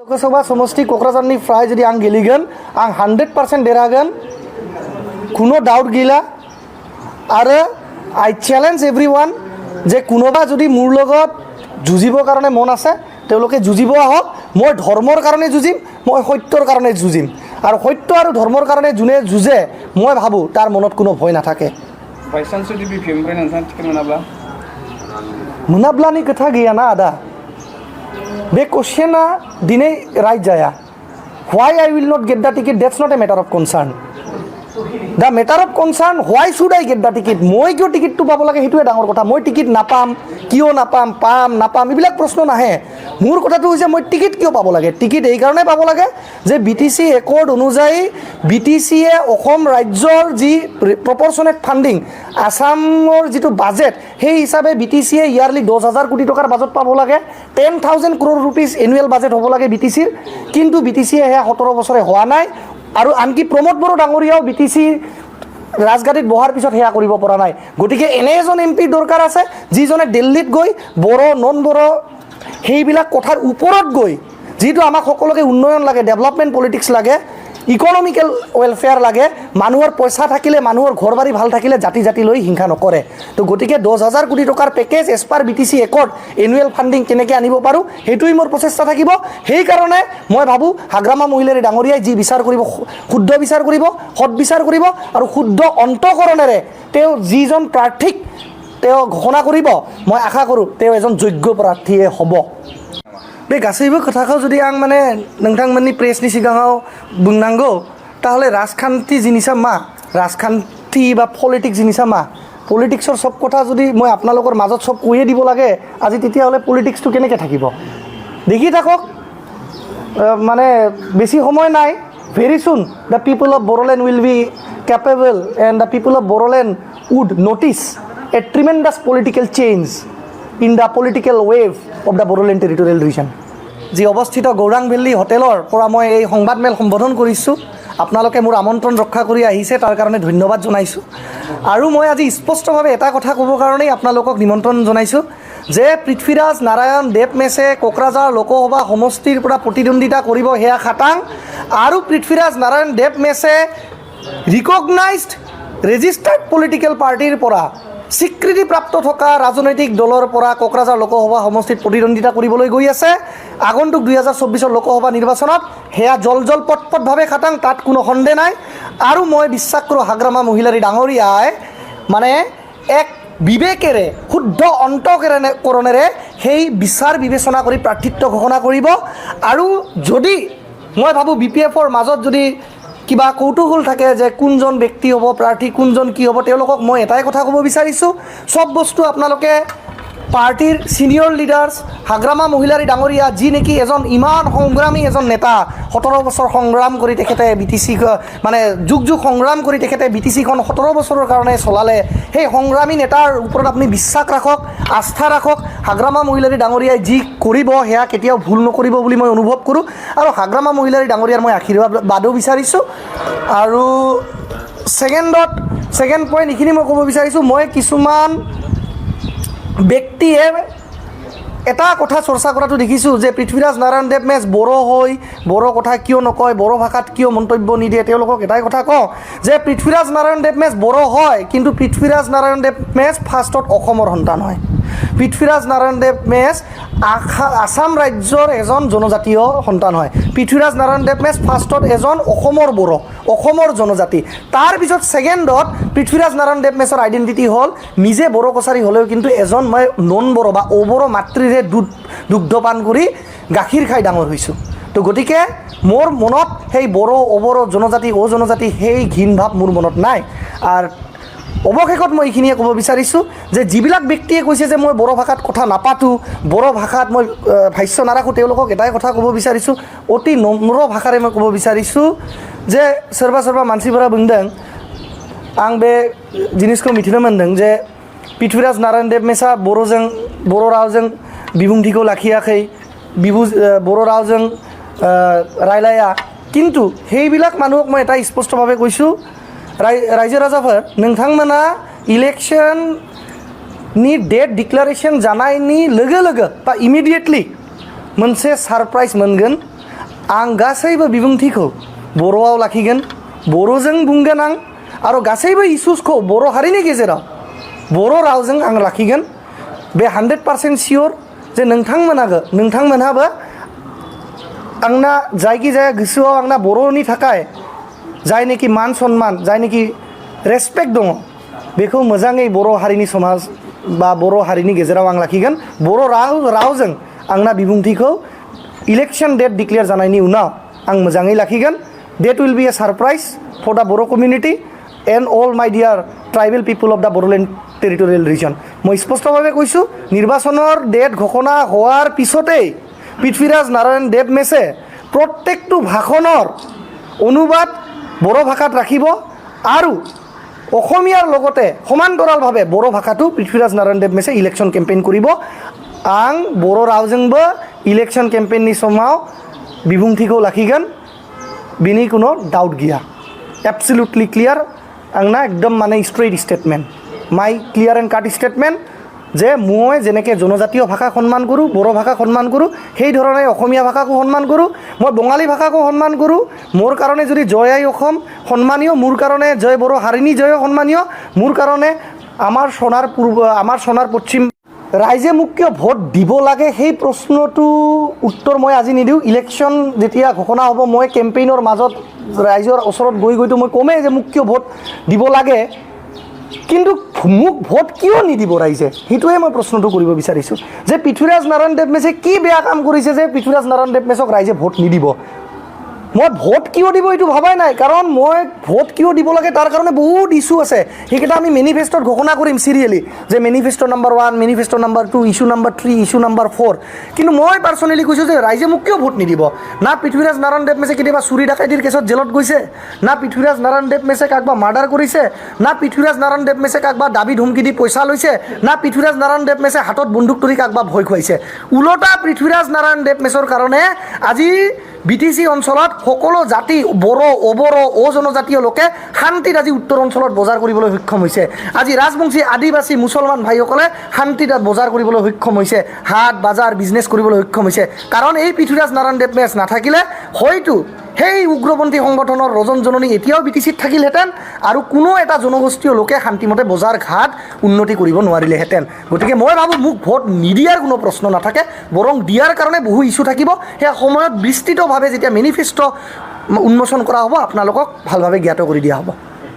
लोकसभा समष्टि क'क्राझारनि फ्राय जुदि आं गेलेगोन आं 100% देरहागोन कुनो डाउट गैला आरो आई चेलेंज एवरीवन जे कोनोबा जुदि मोर लगत जुजिবৰ কাৰণে মন আছে তেওঁলোকে जुजिব আহক মই ধৰ্মৰ কাৰণে जुजिम মই সত্যৰ কাৰণে जुजिम আৰু সত্য আৰু ধৰ্মৰ কাৰণে যোনে जुजे মই ভাবো তাৰ মনত কোনো ভয় নাথাকে बाइचान्स जुदि बिपिएमनिफ्राय नोंथाङा टिकेट मोनाब्लानि खोथा गैया ना आदा बे क्वेश्चना दिनै राइट जाया why I will not get the ticket that's not a matter of concern the matter of concern why should I get the ticket मैं क्यों टिकेट तो पाब लगे हेतुए डाঙर कथा मैं टिकेट नापाम क्यों नापाम पाम नापाम এইবিলাক प्रश्न नाहे मोर कथाটো হৈছে মই टिकेट क्यों पाब लगे टिकेट এই কাৰণে পাব লাগে যে বিটিসি একৰ্ড অনুযায়ী বিটিসিয়ে অসম ৰাজ্যৰ যি প্ৰপৰচনেট ফান্ডিং আসামৰ যেটো বাজেট সেই হিচাপে বিটিসিয়ে ইয়াৰলি 10000 কোটি টকাৰ বাজেট পাব লাগে 10000 crore rupees এনুৱেল বাজেট হ'ব লাগে বিটিসিৰ কিন্তু বিটিসিয়ে হেয়া 17 বছৰে হোৱা নাই আৰু আনকি প্ৰমোদ বড়ো ডাঙৰীয়াও বিটিসি ৰাজগাদীত বহাৰ পিছত হেয়া কৰিব পৰা নাই গটিকে এনে এজন এমপি দৰকাৰ আছে যিজনে দিল্লীত গৈ বড়ো নন বড়ো সেইবিলাক কথাৰ ওপৰত গৈ যেটো আমাক সকলোকে উন্নয়ন লাগে ডেভেলপমেন্ট পলিটিক্স লাগে ইকোনমিক্যাল ওয়েলফেয়ার লাগে মানুহৰ পয়সা থাকিলে মানুহৰ ঘৰবাৰী ভাল থাকিলে জাতি জাতি লৈ হিংসা নকৰে তো গটিকে 10000 কোটি টকাৰ package as per BTC accord annual funding কেনেকৈ আনিব পাৰো হেতুই মোৰ প্ৰচেষ্টা থাকিব সেই কাৰণে মই ভাবো হাগ্ৰামা মহিলাৰ ডাঙৰীয়াই যি বিচাৰ কৰিব শুদ্ধ বিচাৰ কৰিব সৎ বিচাৰ কৰিব আৰু শুদ্ধ অন্তকৰণেৰে তেওঁ যিজন প্ৰাৰ্থীক তেওঁ ঘোষণা কৰিব মই আশা কৰো তেওঁ এজন যোগ্য প্ৰাৰ্থীয়ে হ'ব बे गासैबो खोथाखौ जुदि आं माने नोंथांमोननि प्रेसनि सिगाङाव बुंनांगौ ताहले राजखान्थि जिनिसा मा राजखान्थि बा पलिटिक्स जिनिसा मा पलिटिक्सर सब কথা যদি মই আপোনালোকৰ মাজত সব কৈয়ে দিব লাগে আজি তেতিয়া হলে পলিটিক্সটো কেনেকৈ থাকিব দেখি থাকক মানে বেছি সময় নাই very soon the people of Bodoland will be capable and the people of Bodoland would notice a tremendous political change in the political wave of the Bodoland territorial region যি অৱস্থিত গৌৰাং ভেলী হোটেলৰ পৰা মই এই সংবাদমেল সম্বোধন কৰিছো আপোনালোকে মোৰ আমন্ত্ৰণ ৰক্ষা কৰি আহিছে তাৰ কাৰণে ধন্যবাদ জনাইছো আৰু মই আজি স্পষ্টভাৱে এটা কথা ক'ব কাৰণেই আপোনালোকক নিমন্ত্ৰণ জনাইছো যে পৃথ্বীৰাজ নাৰায়ণ দেৱমেছে কোকৰাঝাৰ লোকসভা সমষ্টিৰ পৰা প্ৰতিদ্বন্দ্বিতা কৰিব হেয়া খাটাং আৰু পৃথ্বীৰাজ নাৰায়ণ দেৱমেছে ৰিকগনাইজড ৰেজিষ্টাৰ্ড পলিটিক্যাল পাৰ্টিৰ পৰা স্বীকৃতিপ্ৰাপ্ত থকা ৰাজনৈতিক দলৰ পৰা কোকৰাঝাৰ লোকসভা সমষ্টিত প্ৰতিদ্বন্দ্বিতা কৰিবলৈ গৈ আছে আগন্তুক 2024 লোকসভা নিৰ্বাচনত হেয়া জল পটপটভাৱে খাটাং তাত কোনো সন্দেহ নাই আৰু মই বিশ্বাস কৰোঁ হাগ্ৰামা মহিলাৰী ডাঙৰীয়াই মানে এক বিবেকেৰে শুদ্ধ অন্তকৰণেৰে সেই বিচাৰ বিবেচনা কৰি প্ৰাৰ্থিত্ব ঘোষণা কৰিব আৰু যদি মই ভাবোঁ বিপিএফৰ মাজত যদি কিবা কৌতুহল থাকে যে কোনজন ব্যক্তি হ'ব প্ৰাৰ্থী কোনজন কি হ'ব তেওঁলোকক মই এটাই কথা ক'ব বিচাৰিছোঁ সব বস্তু আপোনালোকে পাৰ্টিৰ সিনিয়ৰ লিডাৰ্স হাগ্ৰামা মহিলাৰী ডাঙৰীয়া যি নেকি এজন ইমান সংগ্ৰামী এজন নেতা 17 বছৰ সংগ্ৰাম কৰি তেখেতে বিটিসি মানে যুগ সংগ্ৰাম কৰি তেখেতে বিটিসিখন 17 বছৰৰ কাৰণে চলালে সেই সংগ্ৰামী নেতাৰ ওপৰত আপুনি বিশ্বাস ৰাখক আস্থা ৰাখক হাগ্ৰামা মহিলাৰী ডাঙৰীয়াই যি কৰিব হেয়া কেতিয়াও ভুল নকৰিব বুলি মই অনুভৱ কৰোঁ আৰু হাগ্ৰামা মহিলাৰী ডাঙৰীয়াৰ মই আশীৰ্বাদো বিচাৰিছোঁ আৰু সেকেন্ড পইণ্ট এইখিনি মই ক'ব বিচাৰিছোঁ মই কিছুমান ব্যক্তিয়ে এটা কথা চৰ্চা কৰাটো দেখিছোঁ যে পৃথ্বীৰাজ নাৰায়ণ দেৱমেছ বড়ো হৈ বড়ো কথা কিয় নকয় বড়ো ভাষাত কিয় মন্তব্য নিদিয়ে তেওঁলোকক এটাই কথা কওঁ যে পৃথ্বীৰাজ নাৰায়ণ দেৱমেছ বড়ো হয় কিন্তু পৃথ্বীৰাজ নাৰায়ণ দেৱমেছ ফাৰ্ষ্টত অসমৰ সন্তান হয় পৃথ্বীৰাজ নাৰায়ণ দেৱমেছ আসাম ৰাজ্যৰ এজন জনজাতীয় সন্তান হয় পৃথ্বীৰাজ নাৰায়ণ দেৱমেছ ফাৰ্ষ্টত এজন অসমৰ বড়ো অসমৰ জনজাতি তাৰ পিছত সেকেণ্ডত পৃথ্বীৰাজ নাৰায়ণ দেৱমেছৰ আইডেণ্টিটি হ'ল নিজে বড়ো কছাৰী হ'লেও কিন্তু এজন মই নন বড়ো বা অবড়ো মাতৃৰে দুগ্ধপান কৰি গাখীৰ খাই ডাঙৰ হৈছোঁ তো গতিকে মোৰ মনত সেই বড়ো অবড়ো জনজাতি অজনজাতি সেই ঘিণ ভাৱ মোৰ মনত নাই আৰু অৱশেষত মই এইখিনিয়ে ক'ব বিচাৰিছোঁ যে যিবিলাক ব্যক্তিয়ে কৈছে যে মই বড়ো ভাষাত কথা নাপাতোঁ বড়ো ভাষাত মই ভাষ্য নাৰাখোঁ তেওঁলোকক এটাই কথা ক'ব বিচাৰিছোঁ অতি নম্ৰ ভাষাৰে মই ক'ব বিচাৰিছোঁ যে सोरबा मानसिफोरा बुंदों आं बे जिनिसखौ मिथिनो मोन्दों जे पृथ्वीराज नारायण देवमेसा बर' रावजों बिबुंथिखौ लाखियाखै बर' रावजों रायलाया किन्तु সেইবিলাক মানুহক মই এটা স্পষ্টভাৱে কৈছোঁ रायजो राजाफोर नोंथांमोना इलेक्शननि डेट डिक्लारेशन जानायनि लोगो लोगो बा इमिडिएटलि मोनसे सारप्राइज मोनगोन आं गासैबो बिबुंथिखौ बर'आव लाखिगोन बर'जों बुंगोन आं आरो गासैबो इस्युसखौ बर' हारिनि गेजेराव बर' रावजों आं लाखिगोन बे 100% सियर जे नोंथांमोनहाबो आंना जायखिजाया गोसोआव आंना बर'नि थाखाय जायनोखि मान सन्मान जायनोखि रेसपेक्ट दङ बेखौ मोजाङै बर' हारिनि समाज बा बर' हारिनि गेजेराव आं लाखिगोन बर' रावजों आंना बिबुंथिखौ इलेक्शन डेट डिक्लेयार जानायनि उनाव आं मोजाङै लाखिगोन that will be a surprise for the Bodo' community and all my dear tribal people of the Bodoland territorial region মই স্পষ্টভাৱে কৈছোঁ নিৰ্বাচনৰ ডেট ঘোষণা হোৱাৰ পিছতেই পৃথ্বীৰাজ নাৰায়ণ দেৱ মেছে প্ৰত্যেকটো ভাষণৰ অনুবাদ বড়ো ভাষাত ৰাখিব আৰু অসমীয়াৰ লগতে সমান্তৰালভাৱে বড়ো ভাষাটো পৃথ্বীৰাজ নাৰায়ণ দেৱ মেছে ইলেকশ্যন কেম্পেইন কৰিব आं बर' रावजोंबो इलेक्शन केम्पेइननि समाव बिबुंथिखौ लाखिगोन बिनि कुनो डाउट गैया एब्सोल्युटलि क्लियार आंना एकदम माने straight statement my clear and काट स्टेटमेंट যে মই যেনেকৈ জনজাতীয় ভাষা সন্মান কৰোঁ বড়ো ভাষা সন্মান কৰোঁ সেই ধৰণে অসমীয়া ভাষাকো সন্মান কৰোঁ মই বঙালী ভাষাকো সন্মান কৰোঁ মোৰ কাৰণে যদি জয় আই অসম সন্মানীয় মোৰ কাৰণে জয় বড়ো হাৰিনী জয় সন্মানীয় মোৰ কাৰণে আমাৰ সোণাৰ পশ্চিম ৰাইজে মোক কিয় ভোট দিব লাগে সেই প্ৰশ্নটো উত্তৰ মই আজি নিদিওঁ ইলেকশ্যন যেতিয়া ঘোষণা হ'ব মই কেম্পেইনৰ মাজত ৰাইজৰ ওচৰত গৈতো মই কমেই যে মোক কিয় ভোট দিব লাগে কিন্তু মোক ভোট কিয় নিদিব ৰাইজে সেইটোৱে মই প্ৰশ্নটো কৰিব বিচাৰিছোঁ যে পৃথ্বীৰাজ নাৰায়ণ দেৱ মেছে কি বেয়া কাম কৰিছে যে পৃথ্বীৰাজ নাৰায়ণ দেৱ মেছক ৰাইজে ভোট নিদিব মই ভোট কিয় দিব এইটো ভাবাই নাই কাৰণ মই ভোট কিয় দিব লাগে তাৰ কাৰণে বহুত ইস্যু আছে সেইকেইটা আমি মেনিফেষ্টত ঘোষণা কৰিম চিৰিয়েলি যে manifest number 1 manifest number 2 issue number 3 issue number 4 কিন্তু মই পাৰ্চনেলি কৈছোঁ যে ৰাইজে মোক কিয় ভোট নিদিব না পৃথ্বীৰাজ নাৰায়ণ দেৱ মেছে কেতিয়াবা চুৰি ডাকাইতিৰ কেছত জেলত গৈছে না পৃথ্বীৰাজ নাৰায়ণ দেৱ মেছে কাকবা মাৰ্ডাৰ কৰিছে না পৃথ্বীৰাজ নাৰায়ণ দেৱ মেছে কাকবা দাবী ধমকি দি পইচা লৈছে না পৃথ্বীৰাজ নাৰায়ণ দেৱ মেছে হাতত বন্দুক ধৰি কাকবা ভয় খুৱাইছে উলটা পৃথ্বীৰাজ নাৰায়ণ দেৱ মেছৰ কাৰণে আজি বিটিসি অঞ্চলত সকলো জাতি বড়ো অবড়ো জনজাতীয় লোকে শান্তিত আজি উত্তৰ অঞ্চলত বজাৰ কৰিবলৈ সক্ষম হৈছে আজি ৰাজবংশী আদিবাসী মুছলমান ভাইসকলে শান্তিত বজাৰ কৰিবলৈ সক্ষম হৈছে হাট বাজাৰ বিজনেছ কৰিবলৈ সক্ষম হৈছে কাৰণ এই পৃথ্বীৰাজ নাৰায়ণ দেৱ মেছ নাথাকিলে হয়তো সেই উগ্ৰপন্থী সংগঠনৰ ৰজন জননী এতিয়াও বিটিচিত থাকিলহেঁতেন আৰু কোনো এটা জনগোষ্ঠীয় লোকে শান্তিমতে বজাৰ ঘাট উন্নতি কৰিব নোৱাৰিলেহেঁতেন গতিকে মই ভাবোঁ মোক ভোট নিদিয়াৰ কোনো প্ৰশ্ন নাথাকে বৰং দিয়াৰ কাৰণে বহু ইস্যু থাকিব সেই সময়ত বিস্তৃতভাৱে যেতিয়া মেনিফেষ্ট উন্মোচন কৰা হ'ব আপোনালোকক ভালভাৱে জ্ঞাত কৰি দিয়া হ'ব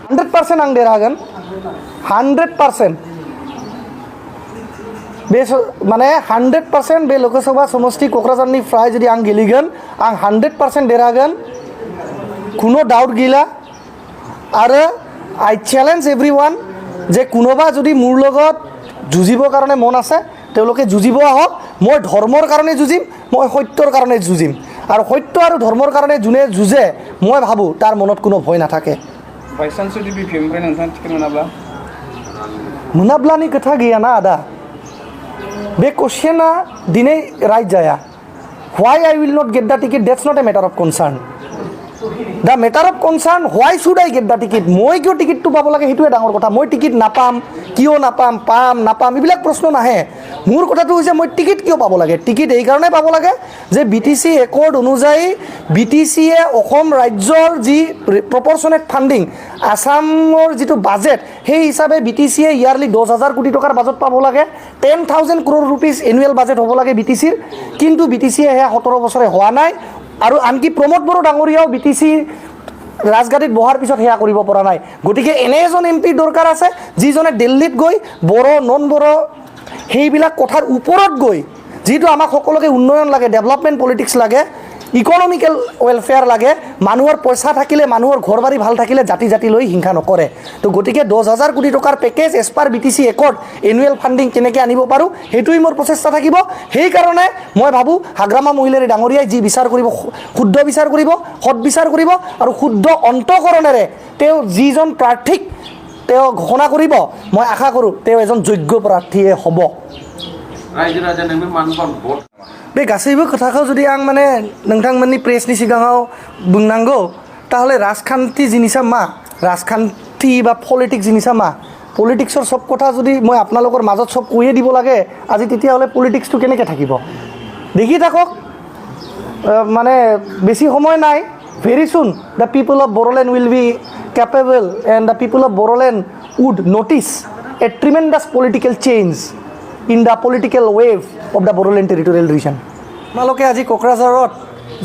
100% आं देरहागोन 100% बे माने 100% बे लोकसभा समष्टि क'क्राझारनिफ्राय जुदि आं गेलेगोन आं 100% देरहागोन कुनो डाउट गैला आरो आई चेलेंज एभ्रिवान जे कोनोबा जुदि मोर লগত जुजिবৰ কাৰণে মন আছে তেওঁলোকে যুঁজিব আহক মই ধৰ্মৰ কাৰণে যুঁজিম মই সত্যৰ কাৰণে যুঁজিম আৰু সত্য আৰু ধৰ্মৰ কাৰণে যোনে যুঁজে মই ভাবোঁ তাৰ মনত কোনো ভয় নাথাকে बायसान्स जुदि बिपिएमनिफ्राय नोंथाङा टिकेट मोनाब्लानि खोथा गैयाना आदा बे क्वेश्चना दिनै राइट जाया why I will not get the ticket that's not a matter of concern the matter of concern why should I get the ticket मैं क्यों टिकेटটো পাব লাগে সেইটোৱে ডাঙৰ কথা মই টিকেট নাপাম কিয় নাপাম পাম নাপাম এইবিলাক প্ৰশ্ন নাহে মোৰ কথাটো হৈছে মই টিকেট কিয় পাব লাগে টিকেট এই কাৰণে পাব লাগে যে বিটিসি একৰ্ড অনুযায়ী বিটিসিয়ে অসম ৰাজ্যৰ যি প্ৰপৰ্চনেট ফান্ডিং আসামৰ যিটো বাজেট সেই হিচাপে বিটিসিয়ে ইয়াৰলি 10,000 কোটি টকাৰ বাজেট পাব লাগে 10,000 crore rupees এনুৱেল বাজেট হ'ব লাগে বিটিসিৰ কিন্তু বিটিসিয়ে হেয়া 17 বছৰে হোৱা নাই আৰু আনকি প্ৰমোদ বড়ো ডাঙৰীয়াও বিটিসি ৰাজগাদীত বহাৰ পিছত হেয়া কৰিব পৰা নাই গতিকে এনে এজন এমপি দৰকাৰ আছে যিজনে দিল্লীত গৈ বড়ো নন বড়ো সেইবিলাক কথাৰ ওপৰত গৈ যিটো আমাক সকলোকে উন্নয়ন লাগে ডেভেলপমেণ্ট পলিটিক্স লাগে ইকনমিকেল ৱেলফেয়াৰ লাগে মানুহৰ পইচা থাকিলে মানুহৰ ঘৰ বাৰী ভাল থাকিলে জাতি জাতি লৈ হিংসা নকৰে তো গতিকে 10,000 কোটি টকাৰ পেকেজ এছ পাৰ বিটিসি একৰ্ড এনুৱেল ফান্ডিং কেনেকৈ আনিব পাৰোঁ সেইটোৱেই মোৰ প্ৰচেষ্টা থাকিব সেইকাৰণে মই ভাবোঁ হাগ্ৰামা মহিলাৰী ডাঙৰীয়াই যি বিচাৰ কৰিব শুদ্ধ বিচাৰ কৰিব সৎ বিচাৰ কৰিব আৰু শুদ্ধ অন্তঃকৰণেৰে তেওঁ যিজন প্ৰাৰ্থীক তেওঁ ঘোষণা কৰিব মই আশা কৰোঁ তেওঁ এজন যোগ্য প্ৰাৰ্থীয়ে হ'ব रायजो राजानि मानगोन भोट बे गासैबो खोथाखौ जुदि आं माने नोंथांमोननि प्रेसनि सिगाङाव बुंनांगौ ताहले राजखान्थि जिनिसा मा राजखान्थि बा पलिटिक्स जिनिसा मा पलिटिक्सर सब কথা যদি মই আপোনালোকৰ মাজত সব কৈয়ে দিব লাগে আজি তেতিয়াহ'লে পলিটিক্সটো কেনেকৈ থাকিব দেখি থাকক মানে বেছি সময় নাই very soon the people of Bodoland will be capable and the people of Bodoland would notice a tremendous political change in the political wave of the Bodoland territorial region. আপোনালোকে আজি কোকৰাঝাৰত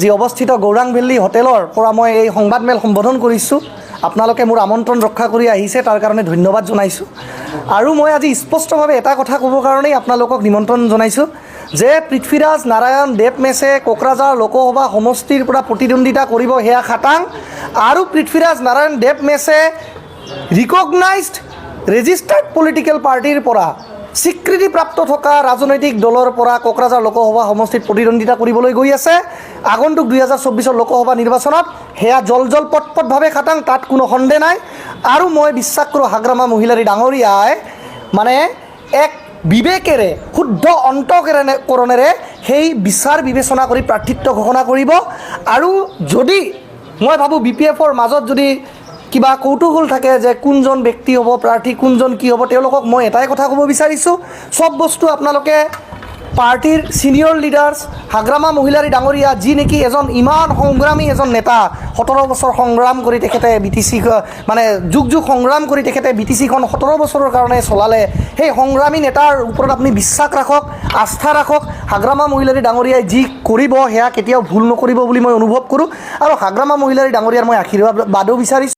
যি অৱস্থিত গৌৰাং ভেলী হোটেলৰ পৰা মই এই সংবাদমেল সম্বোধন কৰিছোঁ, আপোনালোকে মোৰ আমন্ত্ৰণ ৰক্ষা কৰি আহিছে, তাৰ কাৰণে ধন্যবাদ জনাইছোঁ। আৰু মই আজি স্পষ্টভাৱে এটা কথা ক'বৰ কাৰণেই আপোনালোকক নিমন্ত্ৰণ জনাইছোঁ যে পৃথ্বীৰাজ নাৰায়ণ দেৱমেছে কোকৰাঝাৰ লোকসভা সমষ্টিৰ পৰা প্ৰতিদ্বন্দ্বিতা কৰিব সেয়া খাটাং। আৰু পৃথ্বীৰাজ নাৰায়ণ দেৱমেছে ৰিকগনাইজড ৰেজিষ্টাৰ্ড পলিটিকেল পাৰ্টিৰ পৰা স্বীকৃতিপ্ৰাপ্ত থকা ৰাজনৈতিক দলৰ পৰা কোকৰাঝাৰ লোকসভা সমষ্টিত প্ৰতিদ্বন্দ্বিতা কৰিবলৈ গৈ আছে আগন্তুক 2024 লোকসভা নিৰ্বাচনত। সেয়া জল পটপটভাৱে খাটাং, তাত কোনো সন্দেহ নাই। আৰু মই বিশ্বাস কৰোঁ হাগ্ৰামা মহিলাৰী ডাঙৰীয়াই মানে এক বিবেকেৰে শুদ্ধ অন্তঃকৰণেৰে সেই বিচাৰ বিবেচনা কৰি প্ৰাৰ্থিত্ব ঘোষণা কৰিব। আৰু যদি মই ভাবোঁ BPFৰ মাজত যদি কিবা কৌতূহল থাকে যে কোনজন ব্যক্তি হ'ব প্ৰাৰ্থী, কোনজন কি হ'ব, তেওঁলোকক মই এটাই কথা ক'ব বিচাৰিছোঁ, চব বস্তু আপোনালোকে পাৰ্টিৰ ছিনিয়ৰ লিডাৰ্ছ হাগ্ৰামা মহিলাৰী ডাঙৰীয়া, যি নেকি এজন ইমান সংগ্ৰামী এজন নেতা, 17 বছৰ সংগ্ৰাম কৰি তেখেতে BTC মানে যুগ সংগ্ৰাম কৰি তেখেতে BTCখন 17 বছৰৰ কাৰণে চলালে। সেই সংগ্ৰামী নেতাৰ ওপৰত আপুনি বিশ্বাস ৰাখক, আস্থা ৰাখক। হাগ্ৰামা মহিলাৰী ডাঙৰীয়াই যি কৰিব সেয়া কেতিয়াও ভুল নকৰিব বুলি মই অনুভৱ কৰোঁ। আৰু হাগ্ৰামা মহিলাৰী ডাঙৰীয়াৰ মই আশীৰ্বাদো বিচাৰিছোঁ।